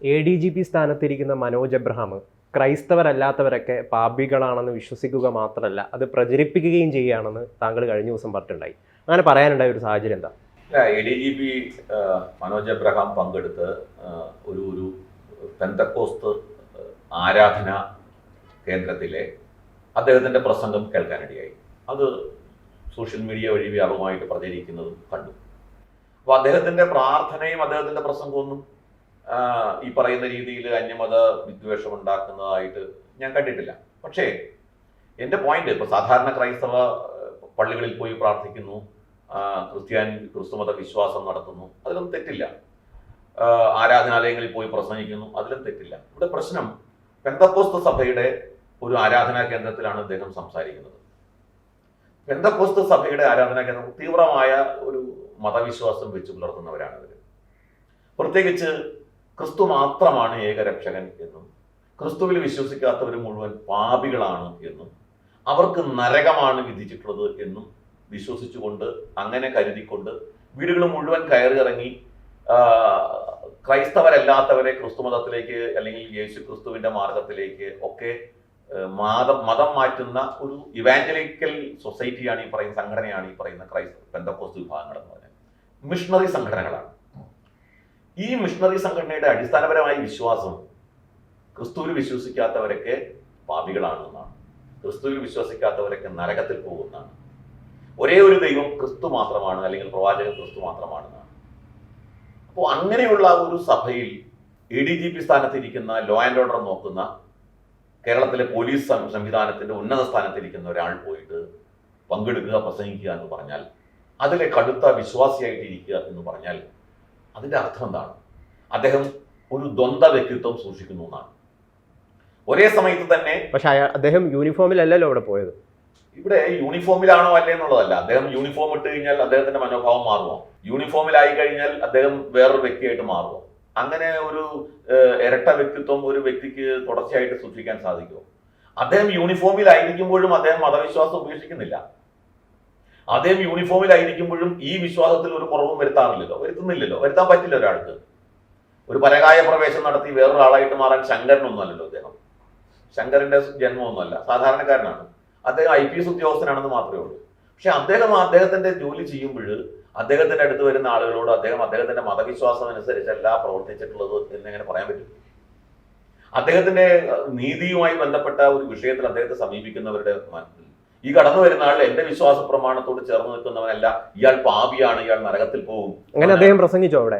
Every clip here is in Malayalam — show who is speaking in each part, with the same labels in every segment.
Speaker 1: ADGP സ്ഥാനത്തിരിക്കുന്ന മനോജ് എബ്രഹാം ക്രൈസ്തവരല്ലാത്തവരൊക്കെ പാപികളാണെന്ന് വിശ്വസിക്കുക മാത്രമല്ല അത് പ്രചരിപ്പിക്കുകയും ചെയ്യുകയാണെന്ന് താങ്കൾ കഴിഞ്ഞ ദിവസം പറഞ്ഞിട്ടുണ്ടായി. അങ്ങനെ പറയാനുണ്ടായ ഒരു സാഹചര്യം എന്താ?
Speaker 2: ADGP മനോജ് എബ്രഹാം പങ്കെടുത്ത് ഒരു പെന്തക്കോസ്ത് ആരാധന കേന്ദ്രത്തിലെ അദ്ദേഹത്തിൻ്റെ പ്രസംഗം കേൾക്കാനിടയായി. അത് സോഷ്യൽ മീഡിയ വഴി വ്യാപകമായിട്ട് പ്രചരിക്കുന്നതും കണ്ടു. അപ്പോൾ അദ്ദേഹത്തിൻ്റെ പ്രാർത്ഥനയും അദ്ദേഹത്തിൻ്റെ പ്രസംഗമൊന്നും ഈ പറയുന്ന രീതിയിൽ അന്യമത വിദ്വേഷം ഉണ്ടാക്കുന്നതായിട്ട് ഞാൻ കണ്ടിട്ടില്ല. പക്ഷേ എൻ്റെ പോയിന്റ്, ഇപ്പോൾ സാധാരണ ക്രൈസ്തവ പള്ളികളിൽ പോയി പ്രാർത്ഥിക്കുന്നു, ക്രിസ്തുമത വിശ്വാസം നടത്തുന്നു, അതിലൊന്നും തെറ്റില്ല. ആരാധനാലയങ്ങളിൽ പോയി പ്രസംഗിക്കുന്നു, അതിലും തെറ്റില്ല. ഇവിടെ പ്രശ്നം പെന്തക്കോസ്ത് സഭയുടെ ഒരു ആരാധനാ കേന്ദ്രത്തിലാണ് അദ്ദേഹം സംസാരിക്കുന്നത്. പെന്തക്കോസ്ത് സഭയുടെ ആരാധനാ കേന്ദ്രം തീവ്രമായ ഒരു മതവിശ്വാസം വെച്ച് പുലർത്തുന്നവരാണ് അവർ. പ്രത്യേകിച്ച് ക്രിസ്തു മാത്രമാണ് ഏകരക്ഷകൻ എന്നും ക്രിസ്തുവിൽ വിശ്വസിക്കാത്തവർ മുഴുവൻ പാപികളാണ് എന്നും അവർക്ക് നരകമാണ് വിധിച്ചിട്ടുള്ളത് എന്നും വിശ്വസിച്ചുകൊണ്ട്, അങ്ങനെ കരുതിക്കൊണ്ട് വീടുകൾ മുഴുവൻ കയറിയിറങ്ങി ക്രൈസ്തവരല്ലാത്തവരെ ക്രിസ്തുമതത്തിലേക്ക് അല്ലെങ്കിൽ യേശു ക്രിസ്തുവിന്റെ മാർഗത്തിലേക്ക് ഒക്കെ മതം മാറ്റുന്ന ഒരു ഇവാഞ്ചലിക്കൽ സൊസൈറ്റിയാണ് ഈ പറയുന്ന സംഘടനയാണ് ഈ പറയുന്ന പെന്തക്കോസ്ത് വിഭാഗങ്ങൾ എന്ന് പറഞ്ഞാൽ മിഷണറി സംഘടനകളാണ്. ഈ മിഷണറി സംഘടനയുടെ അടിസ്ഥാനപരമായ വിശ്വാസം ക്രിസ്തുവിൽ വിശ്വസിക്കാത്തവരൊക്കെ പാപികളാണെന്നാണ്, ക്രിസ്തുവിൽ വിശ്വസിക്കാത്തവരൊക്കെ നരകത്തിൽ പോകുന്നതാണ്, ഒരേ ഒരു ദൈവം ക്രിസ്തു മാത്രമാണ്, അല്ലെങ്കിൽ പ്രവാചകൻ ക്രിസ്തു മാത്രമാണെന്നാണ്. അപ്പോൾ അങ്ങനെയുള്ള ഒരു സഭയിൽ ADGP സ്ഥാനത്തിരിക്കുന്ന ലോ ആൻഡ് ഓർഡർ നോക്കുന്ന കേരളത്തിലെ പോലീസ് സംവിധാനത്തിന്റെ ഉന്നത സ്ഥാനത്തിരിക്കുന്ന ഒരാൾ പോയിട്ട് പങ്കെടുക്കുക, പ്രസംഗിക്കുക എന്ന് പറഞ്ഞാൽ, അതിലെ കടുത്ത വിശ്വാസിയായിട്ടിരിക്കുക എന്ന് പറഞ്ഞാൽ അതിന്റെ അർത്ഥം എന്താണ്? അദ്ദേഹം ഒരു ദ്വന്ദ്വ വ്യക്തിത്വം സൂക്ഷിക്കുന്നു എന്നാണ്. ഒരേ സമയത്ത് തന്നെ
Speaker 1: പക്ഷെ അദ്ദേഹം യൂണിഫോമിലല്ലല്ലോ ഇവിടെ പോയത്.
Speaker 2: ഇവിടെ യൂണിഫോമിലാണോ അല്ലേ എന്നുള്ളതല്ല. അദ്ദേഹം യൂണിഫോം ഇട്ട് കഴിഞ്ഞാൽ അദ്ദേഹത്തിന്റെ മനോഭാവം മാറുമോ? യൂണിഫോമിലായി കഴിഞ്ഞാൽ അദ്ദേഹം വേറൊരു വ്യക്തിയായിട്ട് മാറുമോ? അങ്ങനെ ഒരു ഇരട്ട വ്യക്തിത്വം ഒരു വ്യക്തിക്ക് തുടർച്ചയായിട്ട് സൂക്ഷിക്കാൻ സാധിക്കുമോ? അദ്ദേഹം യൂണിഫോമിലായിരിക്കുമ്പോഴും അദ്ദേഹം മതവിശ്വാസം ഉപേക്ഷിക്കുന്നില്ല. അദ്ദേഹം യൂണിഫോമിലായിരിക്കുമ്പോഴും ഈ വിശ്വാസത്തിൽ ഒരു കുറവും വരുത്തുന്നില്ലല്ലോ, വരുത്താൻ പറ്റില്ല ഒരാൾക്ക്. ഒരു പരകായ പ്രവേശം നടത്തി വേറൊരാളായിട്ട് മാറാൻ ശങ്കരനൊന്നും അല്ലല്ലോ അദ്ദേഹം. ശങ്കരന്റെ ജന്മമൊന്നുമല്ല, സാധാരണക്കാരനാണ്. അദ്ദേഹം IPS ഉദ്യോഗസ്ഥനാണെന്ന് മാത്രമേ ഉള്ളൂ. പക്ഷെ അദ്ദേഹത്തിന്റെ ജോലി ചെയ്യുമ്പോൾ അദ്ദേഹത്തിന്റെ അടുത്ത് വരുന്ന ആളുകളോട് അദ്ദേഹത്തിന്റെ മതവിശ്വാസം അനുസരിച്ചല്ല പ്രവർത്തിച്ചിട്ടുള്ളത് എന്നെങ്ങനെ പറയാൻ പറ്റും? അദ്ദേഹത്തിന്റെ നീതിയുമായി ബന്ധപ്പെട്ട ഒരു വിഷയത്തിൽ അദ്ദേഹത്തെ സമീപിക്കുന്നവരുടെ ഈ കടന്നു വരുന്ന ആൾ എന്റെ വിശ്വാസ പ്രമാണത്തോട് ചേർന്ന് നിൽക്കുന്നവനല്ല, ഇയാൾ പാപിയാണ്, ഇയാൾ നരകത്തിൽ പോകും.
Speaker 1: അങ്ങനെ അദ്ദേഹം പ്രസംഗിച്ചോ അവിടെ?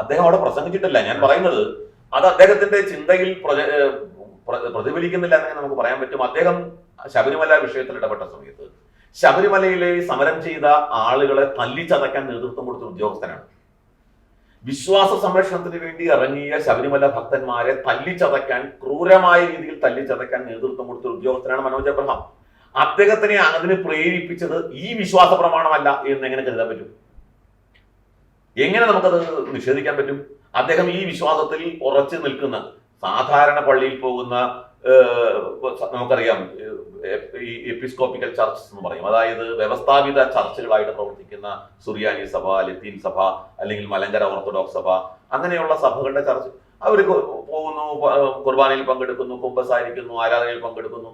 Speaker 2: അദ്ദേഹം അവിടെ പ്രസംഗിച്ചിട്ടില്ല. ഞാൻ പറയുന്നത് അത് അദ്ദേഹത്തിന്റെ ചിന്തയിൽ പ്രതിഫലിക്കുന്നില്ല എന്ന് നമുക്ക് പറയാൻ പറ്റും. അദ്ദേഹം ശബരിമല വിഷയത്തിൽ ഇടപെട്ട സമയത്ത് ശബരിമലയിലെ സമരം ചെയ്ത ആളുകളെ തല്ലിച്ചതയ്ക്കാൻ നേതൃത്വം കൊടുത്ത ഉദ്യോഗസ്ഥനാണ്. വിശ്വാസ സംരക്ഷണത്തിന് വേണ്ടി ഇറങ്ങിയ ശബരിമല ഭക്തന്മാരെ തല്ലിച്ചതയ്ക്കാൻ, ക്രൂരമായ രീതിയിൽ തല്ലിച്ചതയ്ക്കാൻ നേതൃത്വം കൊടുത്ത ഉദ്യോഗസ്ഥനാണ് മനോജ് എബ്രഹാം. അദ്ദേഹത്തിനെ അതിന് പ്രേരിപ്പിച്ചത് ഈ വിശ്വാസ പ്രമാണമല്ല എന്ന് എങ്ങനെ കരുതാൻ പറ്റും? എങ്ങനെ നമുക്കത് നിഷേധിക്കാൻ പറ്റും? അദ്ദേഹം ഈ വിശ്വാസത്തിൽ ഉറച്ചു നിൽക്കുന്ന, സാധാരണ പള്ളിയിൽ പോകുന്ന, നമുക്കറിയാം ഈ എപ്പിസ്കോപ്പിക്കൽ ചർച്ച് എന്ന് പറയും, അതായത് വ്യവസ്ഥാപിത ചർച്ചുകളായിട്ട് പ്രവർത്തിക്കുന്ന സുറിയാനി സഭ, ലത്തീൻ സഭ, അല്ലെങ്കിൽ മലങ്കര ഓർത്തഡോക്സ് സഭ, അങ്ങനെയുള്ള സഭകളുടെ ചർച്ച് അവർ പോകുന്നു, കുർബാനയിൽ പങ്കെടുക്കുന്നു, കുമ്പസാരിക്കുന്നു, ആരാധനയിൽ പങ്കെടുക്കുന്നു,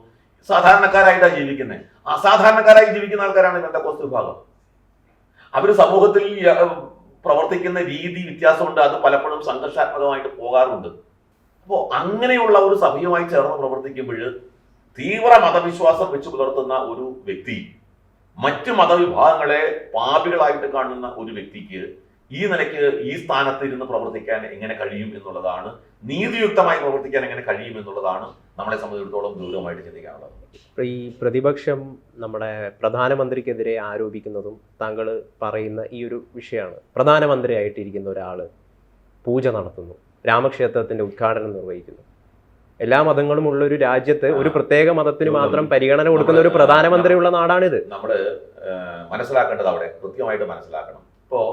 Speaker 2: സാധാരണക്കാരായിട്ടാണ് ജീവിക്കുന്നത്. അസാധാരണക്കാരായി ജീവിക്കുന്ന ആൾക്കാരാണ് പെന്തക്കോസ്ത് വിഭാഗം. അവർ സമൂഹത്തിൽ പ്രവർത്തിക്കുന്ന രീതി വ്യത്യാസമുണ്ട്, അത് പലപ്പോഴും സംഘർഷാത്മകമായിട്ട് പോകാറുണ്ട്. അപ്പോൾ അങ്ങനെയുള്ള ഒരു സഭയുമായി ചേർന്ന് പ്രവർത്തിക്കുമ്പോൾ തീവ്ര മതവിശ്വാസം വെച്ച് പുലർത്തുന്ന ഒരു വ്യക്തി മറ്റു മതവിഭാഗങ്ങളെ പാപികളായിട്ട് കാണുന്ന ഒരു വ്യക്തിക്ക് ഈ നിലയ്ക്ക് ഈ സ്ഥാനത്ത് ഇരുന്ന് പ്രവർത്തിക്കാൻ എങ്ങനെ കഴിയും എന്നുള്ളതാണ്, നീതിയുക്തമായി പ്രവർത്തിക്കാൻ എങ്ങനെ കഴിയും എന്നുള്ളതാണ് നമ്മളെ സംബന്ധിച്ചിടത്തോളം ഗൗരവമായിട്ട് ചിന്തിക്കാനുള്ളത്.
Speaker 1: ഈ പ്രതിപക്ഷം നമ്മുടെ പ്രധാനമന്ത്രിക്കെതിരെ ആരോപിക്കുന്നതും താങ്കൾ പറയുന്ന ഈ ഒരു വിഷയമാണ്. പ്രധാനമന്ത്രിയായിട്ടിരിക്കുന്ന ഒരാൾ പൂജ നടത്തുന്നു, രാമക്ഷേത്രത്തിന്റെ ഉദ്ഘാടനം നിർവഹിക്കുന്നു. എല്ലാ മതങ്ങളും ഉള്ള ഒരു രാജ്യത്ത് ഒരു പ്രത്യേക മതത്തിന് മാത്രം പരിഗണന കൊടുക്കുന്ന ഒരു പ്രധാനമന്ത്രിയുള്ള നാടാണിത്.
Speaker 2: നമ്മൾ മനസ്സിലാക്കേണ്ടത് അവിടെ കൃത്യമായിട്ട് മനസ്സിലാക്കണം. ഇപ്പോൾ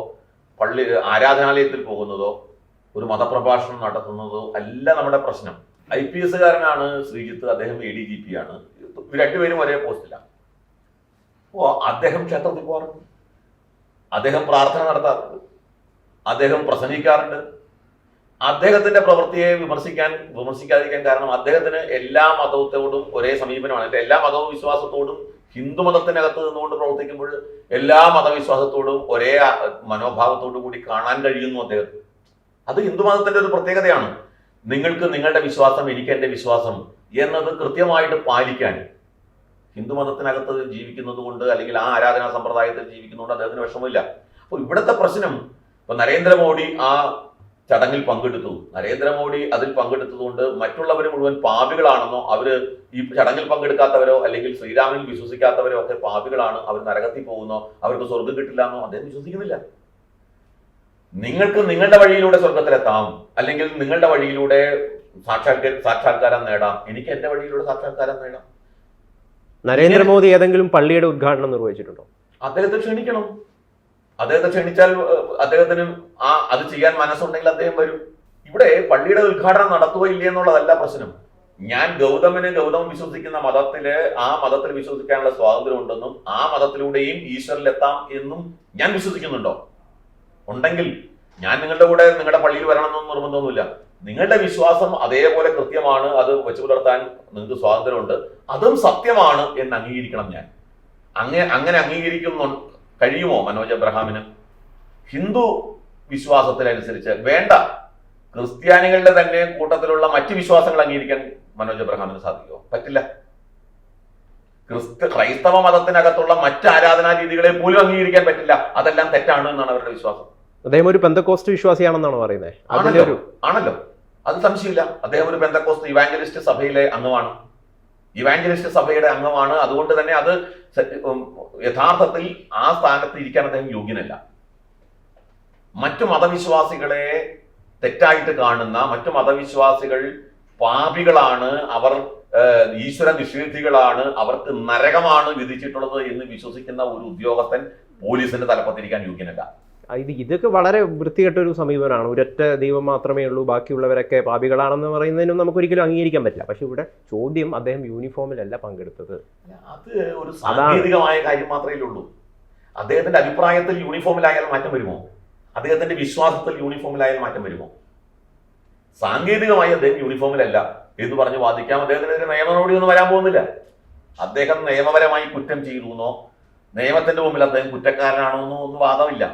Speaker 2: പള്ളി ആരാധനാലയത്തിൽ പോകുന്നതോ ഒരു മതപ്രഭാഷണം നടത്തുന്നതോ അല്ല നമ്മുടെ പ്രശ്നം. IPS കാരനാണ് ശ്രീജിത്ത്, അദ്ദേഹം ADGP ആണ്, രണ്ടുപേരും ഒരേ പോസ്റ്റിലാണ്. അപ്പോൾ അദ്ദേഹം ക്ഷേത്രത്തിൽ പോകാറുണ്ട്, അദ്ദേഹം പ്രാർത്ഥന നടത്താറുണ്ട്, അദ്ദേഹം പ്രസംഗിക്കാറുണ്ട്. അദ്ദേഹത്തിന്റെ പ്രവൃത്തിയെ വിമർശിക്കാതിരിക്കാൻ കാരണം അദ്ദേഹത്തിന് എല്ലാ മതത്തോടും ഒരേ സമീപനമാണ്. എല്ലാ മതവിശ്വാസത്തോടും ഹിന്ദു മതത്തിനകത്ത് നിന്നുകൊണ്ട് പ്രവർത്തിക്കുമ്പോൾ എല്ലാ മതവിശ്വാസത്തോടും ഒരേ മനോഭാവത്തോടു കൂടി കാണാൻ കഴിയുന്നു അദ്ദേഹത്തിന്. അത് ഹിന്ദു മതത്തിന്റെ ഒരു പ്രത്യേകതയാണ്. നിങ്ങൾക്ക് നിങ്ങളുടെ വിശ്വാസം, എനിക്ക് എൻ്റെ വിശ്വാസം എന്നത് കൃത്യമായിട്ട് പാലിക്കാൻ ഹിന്ദു മതത്തിനകത്ത് ജീവിക്കുന്നത് കൊണ്ട് അല്ലെങ്കിൽ ആ ആരാധനാ സമ്പ്രദായത്തിൽ ജീവിക്കുന്നതുകൊണ്ട് അദ്ദേഹത്തിന് വിഷമമില്ല. അപ്പോൾ ഇവിടുത്തെ പ്രശ്നം, ഇപ്പൊ നരേന്ദ്രമോദി ആ ചടങ്ങിൽ പങ്കെടുത്തു, നരേന്ദ്രമോദി അതിൽ പങ്കെടുത്തതുകൊണ്ട് മറ്റുള്ളവർ മുഴുവൻ പാപികളാണെന്നോ, അവര് ഈ ചടങ്ങിൽ പങ്കെടുക്കാത്തവരോ അല്ലെങ്കിൽ ശ്രീരാമനിൽ വിശ്വസിക്കാത്തവരോ ഒക്കെ പാപികളാണ്, അവർ നരകത്തിൽ പോകുന്നോ, അവർക്ക് സ്വർഗം കിട്ടില്ല എന്നോ അദ്ദേഹം വിശ്വസിക്കുന്നില്ല. നിങ്ങൾക്ക് നിങ്ങളുടെ വഴിയിലൂടെ സ്വർഗത്തിലെത്താം, അല്ലെങ്കിൽ നിങ്ങളുടെ വഴിയിലൂടെ സാക്ഷാത്കാരം നേടാം, എനിക്ക് എന്റെ വഴിയിലൂടെ സാക്ഷാത്കാരം നേടാം.
Speaker 1: നരേന്ദ്രമോദി ഏതെങ്കിലും പള്ളിയുടെ ഉദ്ഘാടനം നിർവഹിച്ചിട്ടുണ്ടോ?
Speaker 2: അദ്ദേഹത്തെ ക്ഷണിക്കണം. അദ്ദേഹത്തെ ക്ഷണിച്ചാൽ അദ്ദേഹത്തിന് അത് ചെയ്യാൻ മനസ്സുണ്ടെങ്കിൽ അദ്ദേഹം വരും. ഇവിടെ പള്ളിയുടെ ഉദ്ഘാടനം നടത്തുക ഇല്ല എന്നുള്ളതല്ല പ്രശ്നം. ഞാൻ ഗൗതമൻ വിശ്വസിക്കുന്ന മതത്തില് ആ മതത്തിൽ വിശ്വസിക്കാനുള്ള സ്വാതന്ത്ര്യം ഉണ്ടെന്നും ആ മതത്തിലൂടെയും ഈശ്വരിലെത്താം എന്നും ഞാൻ വിശ്വസിക്കുന്നുണ്ടോ? ഉണ്ടെങ്കിൽ ഞാൻ നിങ്ങളുടെ കൂടെ നിങ്ങളുടെ പള്ളിയിൽ വരണമെന്നൊന്നും നിർബന്ധമൊന്നുമില്ല. നിങ്ങളുടെ വിശ്വാസം അതേപോലെ കൃത്യമാണ്, അത് വെച്ചു പുലർത്താൻ നിങ്ങൾക്ക് സ്വാതന്ത്ര്യമുണ്ട്, അതും സത്യമാണ് എന്ന് അംഗീകരിക്കണം. ഞാൻ അങ്ങനെ അംഗീകരിക്കുന്നു കഴിയുമോ മനോജ് എബ്രഹാമിന്? ഹിന്ദു വിശ്വാസത്തിനനുസരിച്ച് വേണ്ട ക്രിസ്ത്യാനികളുടെ തന്നെ കൂട്ടത്തിലുള്ള മറ്റ് വിശ്വാസങ്ങൾ അംഗീകരിക്കാൻ മനോജ് എബ്രഹാമിന് സാധിക്കുമോ? പറ്റില്ല. ക്രൈസ്തവ മതത്തിനകത്തുള്ള മറ്റ് ആരാധനാ രീതികളെ പോലും അംഗീകരിക്കാൻ പറ്റില്ല. അതെല്ലാം തെറ്റാണ് എന്നാണ് അവരുടെ വിശ്വാസം.
Speaker 1: അദ്ദേഹം ഒരു പെന്തക്കോസ്റ്റ് വിശ്വാസിയാണെന്നാണ് പറയുന്നത്.
Speaker 2: ആണല്ലോ, അത് സംശയമില്ല. അദ്ദേഹം ഒരു പെന്തക്കോസ്റ്റ് ഇവാഞ്ചലിസ്റ്റ് സഭയിലെ അംഗമാണ്. ഇവാഞ്ചലിസ്റ്റ് സഭയുടെ അംഗമാണ്. അതുകൊണ്ട് തന്നെ അത് യഥാർത്ഥത്തിൽ ആ സ്ഥാനത്ത് ഇരിക്കാൻ അദ്ദേഹം യോഗ്യനല്ല. മറ്റു മതവിശ്വാസികളെ തെറ്റായിട്ട് കാണുന്ന, മറ്റു മതവിശ്വാസികൾ പാപികളാണ്, അവർ ഈശ്വര നിഷേധികളാണ്, അവർക്ക് നരകമാണ് വിധിച്ചിട്ടുള്ളത് എന്ന് വിശ്വസിക്കുന്ന ഒരു ഉദ്യോഗസ്ഥൻ പോലീസിന്റെ തലപ്പത്തിരിക്കാൻ യോഗ്യനല്ല.
Speaker 1: ഇതൊക്കെ വളരെ വൃത്തികെട്ട ഒരു സമീപനമാണ്. ഒരൊറ്റ ദൈവം മാത്രമേ ഉള്ളൂ, ബാക്കിയുള്ളവരൊക്കെ പാപികളാണെന്ന് പറയുന്നതിനും നമുക്കൊരിക്കലും അംഗീകരിക്കാൻ പറ്റില്ല. പക്ഷെ ഇവിടെ ചോദ്യം, അദ്ദേഹം യൂണിഫോമിലല്ല പങ്കെടുത്തത്.
Speaker 2: അത് ഒരു സാങ്കേതികമായ കാര്യം മാത്രമേ ഉള്ളൂ. അദ്ദേഹത്തിന്റെ അഭിപ്രായത്തിൽ യൂണിഫോമിലായാൽ മാറ്റം വരുമോ? അദ്ദേഹത്തിന്റെ വിശ്വാസത്തിൽ യൂണിഫോമിലായാൽ മാറ്റം വരുമോ? സാങ്കേതികമായി അദ്ദേഹം യൂണിഫോമിലല്ല എന്ന് പറഞ്ഞ് വാദിക്കാം. അദ്ദേഹത്തിനെതിരെ നിയമ നടപടിയൊന്നും വരാൻ പോകുന്നില്ല. അദ്ദേഹം നിയമപരമായി കുറ്റം ചെയ്തുവെന്നോ നിയമത്തിന്റെ മുമ്പിൽ അദ്ദേഹം കുറ്റക്കാരനാണോ എന്നോ ഒന്നും വാദമില്ല.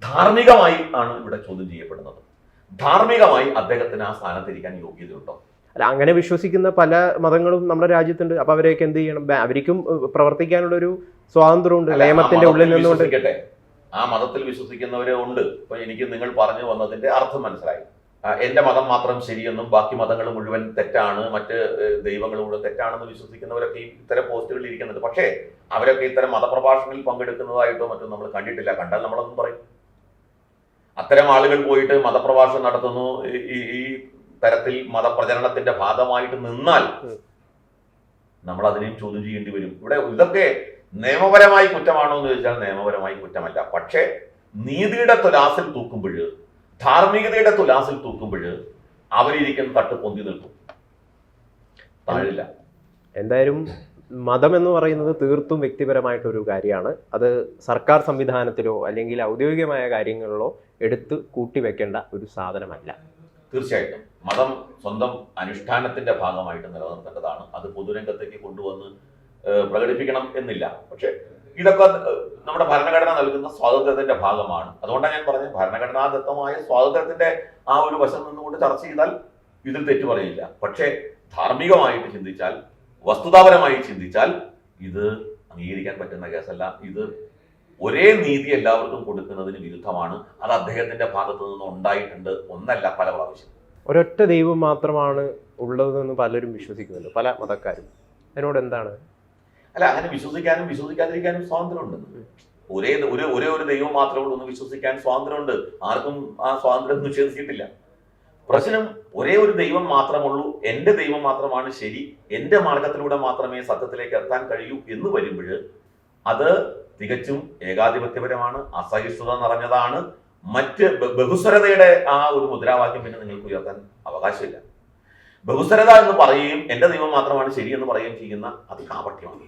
Speaker 2: ധാർമ്മികമായി ആണ് ഇവിടെ ചോദ്യം ചെയ്യപ്പെടുന്നത്. ധാർമ്മികമായി അദ്ദേഹത്തിന് ആ സ്ഥാനത്തിരിക്കാൻ യോഗ്യതയുണ്ടോ?
Speaker 1: അല്ല, അങ്ങനെ വിശ്വസിക്കുന്ന പല മതങ്ങളും നമ്മുടെ രാജ്യത്തുണ്ട്. അപ്പൊ അവരെയൊക്കെ എന്ത് ചെയ്യണം? അവർക്കും പ്രവർത്തിക്കാനുള്ള ഒരു സ്വാതന്ത്ര്യമുണ്ട് നിയമത്തിന്റെ ഉള്ളിൽ നിന്നുകൊണ്ട്.
Speaker 2: ആ മതത്തിൽ വിശ്വസിക്കുന്നവരെ ഉണ്ട്. ഇപ്പൊ എനിക്ക് നിങ്ങൾ പറഞ്ഞു വന്നതിന്റെ അർത്ഥം മനസ്സിലായി. എന്റെ മതം മാത്രം ശരിയെന്നും ബാക്കി മതങ്ങൾ മുഴുവൻ തെറ്റാണ്, മറ്റ് ദൈവങ്ങൾ മുഴുവൻ തെറ്റാണെന്ന് വിശ്വസിക്കുന്നവരൊക്കെ ഇത്തരം പോസ്റ്റുകളിൽ ഇരിക്കുന്നുണ്ട്. പക്ഷേ അവരൊക്കെ ഇത്തരം മതപ്രഭാഷണങ്ങളിൽ പങ്കെടുക്കുന്നതായിട്ടോ മറ്റോ നമ്മൾ കണ്ടിട്ടില്ല. കണ്ടാൽ നമ്മളൊന്നും പറയും. അത്തരം ആളുകൾ പോയിട്ട് മതപ്രഭാഷണം നടത്തുന്നു, ഈ തരത്തിൽ മതപ്രചരണത്തിന്റെ ഭാഗമായിട്ട് നിന്നാൽ നമ്മൾ അതിനെയും ചോദ്യം ചെയ്യേണ്ടി വരും. ഇവിടെ ഇതൊക്കെ നിയമപരമായി കുറ്റമാണോ എന്ന് ചോദിച്ചാൽ നിയമപരമായി കുറ്റമല്ല. പക്ഷേ നീതിയുടെ തുലാസിൽ തൂക്കുമ്പോൾ, ധാർമ്മികതയുടെ തുലാസിൽ തൂക്കുമ്പോൾ അവരിയ്ക്കുന്ന തട്ട് പൊന്തി നിൽക്കും, താഴില്ല.
Speaker 1: എന്തായാലും മതം എന്ന് പറയുന്നത് തീർത്തും വ്യക്തിപരമായിട്ടൊരു കാര്യമാണ്. അത് സർക്കാർ സംവിധാനത്തിലോ അല്ലെങ്കിൽ ഔദ്യോഗികമായ കാര്യങ്ങളിലോ എടുത്ത് കൂട്ടിവെക്കേണ്ട ഒരു സാധനമല്ല.
Speaker 2: തീർച്ചയായിട്ടും മതം സ്വന്തം അനുഷ്ഠാനത്തിന്റെ ഭാഗമായിട്ട് നിലനിർത്തേണ്ടതാണ്. അത് പൊതുരംഗത്തേക്ക് കൊണ്ടുവന്ന് പ്രകടിപ്പിക്കണം എന്നില്ല. പക്ഷെ ഇതൊക്കെ നമ്മുടെ ഭരണഘടന നൽകുന്ന സ്വാതന്ത്ര്യത്തിന്റെ ഭാഗമാണ്. അതുകൊണ്ടാണ് ഞാൻ പറഞ്ഞത്, ഭരണഘടനാദത്തമായ സ്വാതന്ത്ര്യത്തിന്റെ ആ ഒരു വശം നിന്നുകൊണ്ട് ചർച്ച ചെയ്താൽ ഇതിൽ തെറ്റു പറയില്ല. പക്ഷേ ധാർമ്മികമായിട്ട് ചിന്തിച്ചാൽ, വസ്തുതാപരമായി ചിന്തിച്ചാൽ ഇത് അംഗീകരിക്കാൻ പറ്റുന്ന കേസല്ല. ഇത് ഒരേ നീതി എല്ലാവർക്കും കൊടുക്കുന്നതിന് വിരുദ്ധമാണ്. അത് അദ്ദേഹത്തിന്റെ ഭാഗത്തു നിന്ന് ഉണ്ടായിട്ടുണ്ട്, ഒന്നല്ല പല പ്രാവശ്യം.
Speaker 1: ഒരൊറ്റ ദൈവം മാത്രമാണ് ഉള്ളതെന്ന് പലരും വിശ്വസിക്കുന്നുണ്ട്, പല മതക്കാരും. അതിനോട് എന്താണ്?
Speaker 2: അല്ല, അങ്ങനെ വിശ്വസിക്കാനും വിശ്വസിക്കാതിരിക്കാനും സ്വാതന്ത്ര്യമുണ്ട്. ഒരേ ഒരു ദൈവം മാത്രമേ ഉള്ളൂ എന്ന് വിശ്വസിക്കാൻ സ്വാതന്ത്ര്യമുണ്ട്. ആർക്കും ആ സ്വാതന്ത്ര്യം നിഷേധിച്ചിട്ടില്ല. പ്രശ്നം ഒരേ ഒരു ദൈവം മാത്രമുള്ളൂ, എന്റെ ദൈവം മാത്രമാണ് ശരി, എന്റെ മാർഗത്തിലൂടെ മാത്രമേ സത്യത്തിലേക്ക് എത്താൻ കഴിയൂ എന്ന് വരുമ്പോൾ അത് തികച്ചും ഏകാധിപത്യപരമാണ്, അസഹിഷ്ണുത നിറഞ്ഞതാണ്. മറ്റ് ബഹുസ്വരതയുടെ ആ ഒരു മുദ്രാവാക്യം പിന്നെ നിങ്ങൾക്ക് ഉയർത്താൻ അവകാശമില്ല. ബഹുസ്വരത എന്ന് പറയുകയും എന്റെ ദൈവം മാത്രമാണ് ശരി എന്ന് പറയുകയും ചെയ്യുന്ന അത് കാപട്യമാണ്.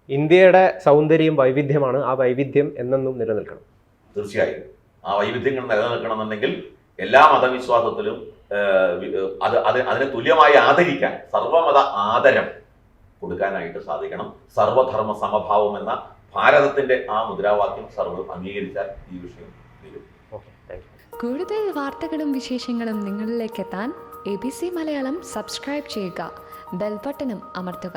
Speaker 1: ഇന്ത്യയുടെ സൗന്ദര്യം വൈവിധ്യമാണ്. ആ വൈവിധ്യം എന്നെന്നും നിലനിൽക്കണം.
Speaker 2: തീർച്ചയായും ആ വൈവിധ്യങ്ങൾ നിലനിൽക്കണമെന്നുണ്ടെങ്കിൽ എല്ലാ മതവിശ്വാസത്തിലും അതിനെ തുല്യമായി ആദരിക്കാൻ സർവമത ആദരം കൊടുക്കാനായിട്ട് സാധിക്കണം. സർവധർമ്മ സമഭാവം എന്ന ഭാരതത്തിന്റെ ആ മുദ്രാവാക്യം സർവ്വം അംഗീകരിച്ചാൽ ഈ വിഷയം തീരും.
Speaker 1: Okay, thank you.
Speaker 3: കൂടുതൽ വാർത്തകളും വിശേഷങ്ങളും നിങ്ങളിലേക്ക് എത്താൻ ABC മലയാളം സബ്സ്ക്രൈബ് ചെയ്യുക, ബെൽ ബട്ടണും അമർത്തുക.